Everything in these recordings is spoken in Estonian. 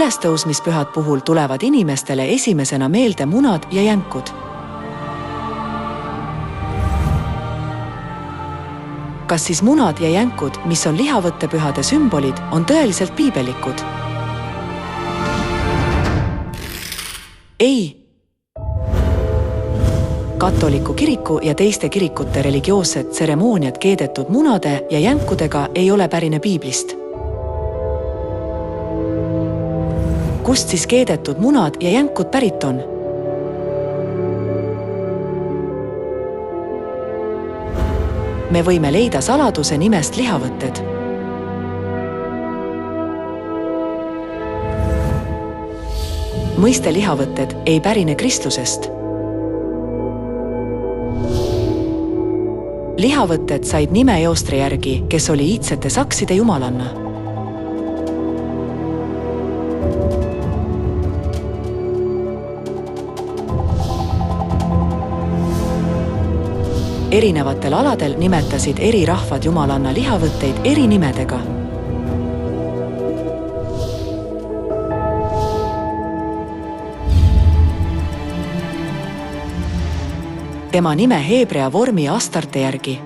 ülestõusmispühad puhul tulevad inimestele esimesena meelde munad ja jänkud. Kas siis munad ja jänkud, mis on lihavõttepühade sümbolid, on tõeliselt piibelikud? Ei. Katoliku kiriku ja teiste kirikute religioossed tseremooniad keedetud munade ja jänkudega ei ole pärine piiblist. Kust siis keedetud munad ja jänkud pärit on? Me võime leida saladuse nimest lihavõtted. Mõiste lihavõtted ei pärine Kristusest. Lihavõtted said nime Eostre järgi, kes oli iidsete sakside jumalanna. Erinevatel aladel nimetasid eri rahvad jumalanna lihavõtteid eri nimedega. Tema nime heebrea vormi Astarte järgi.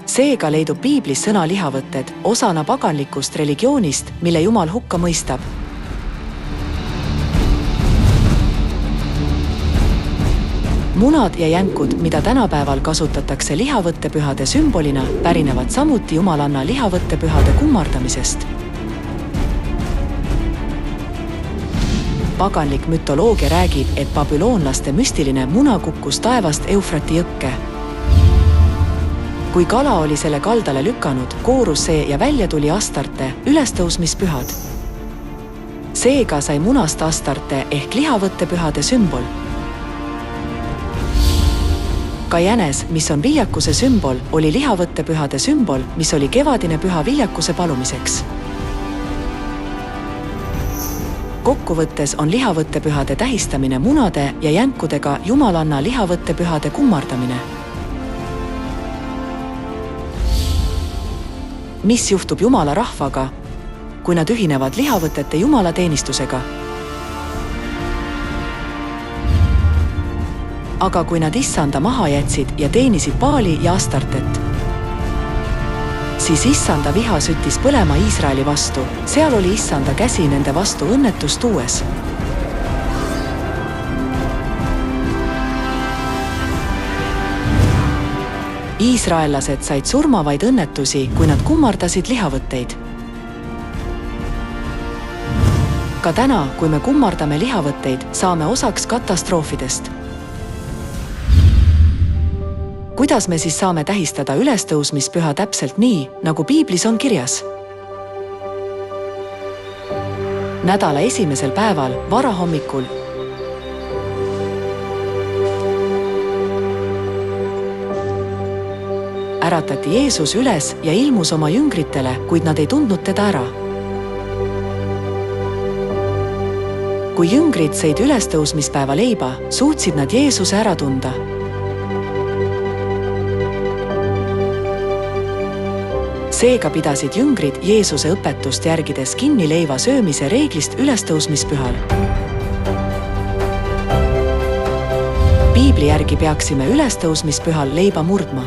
Seega leidub piiblis sõna lihavõtted osana paganlikust religioonist, mille Jumal hukka mõistab. Munad ja jänkud, mida tänapäeval kasutatakse lihavõttepühade sümbolina, pärinevad samuti jumalanna lihavõttepühade kummardamisest. Paganlik mütoloogia räägib, et babüloonlaste müstiline muna kukkus taevast Eufrati jõkke. Kui kala oli selle kaldale lükanud, koorus see ja välja tuli Astarte, ülestõusmispühad. Seega sai munast Astarte ehk lihavõttepühade sümbol. Ka jänes, mis on viljakuse sümbol, oli lihavõttepühade sümbol, mis oli kevadine püha viljakuse palumiseks. Kokkuvõttes on lihavõttepühade tähistamine munade ja jänkudega jumalanna lihavõttepühade kummardamine. Mis juhtub Jumala rahvaga, kui nad ühinevad lihavõtete jumalateenistusega? Aga kui nad issanda maha jätsid ja teenisid Baali ja Astartet, siis issanda viha süttis põlema Iisraeli vastu. Seal oli issanda käsi nende vastu õnnetust tuues. Iisraellased said surmavaid õnnetusi, kui nad kummardasid lihavõtteid. Ka täna, kui me kummardame lihavõtteid, saame osaks katastroofidest. Kuidas me siis saame tähistada ülestõusmispüha täpselt nii, nagu piiblis on kirjas? Nädala esimesel päeval, varahommikul, äratati Jeesus üles ja ilmus oma jüngritele, kuid nad ei tundnud teda ära. Kui jüngrid sõid ülestõusmispäeva leiba, suutsid nad Jeesuse ära tunda. Seega pidasid jüngrid Jeesuse õpetust järgides kinni leiva söömise reeglist ülestõusmispühal. Piibli järgi peaksime ülestõusmispühal leiba murdma.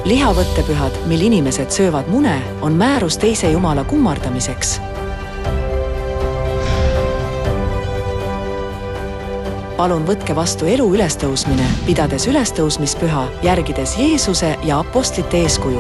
Lihavõttepühad, mil inimesed söövad mune, on määrus teise Jumala kummardamiseks. Palun võtke vastu elu ülestõusmine, pidades ülestõusmispüha, järgides Jeesuse ja apostlite eeskuju.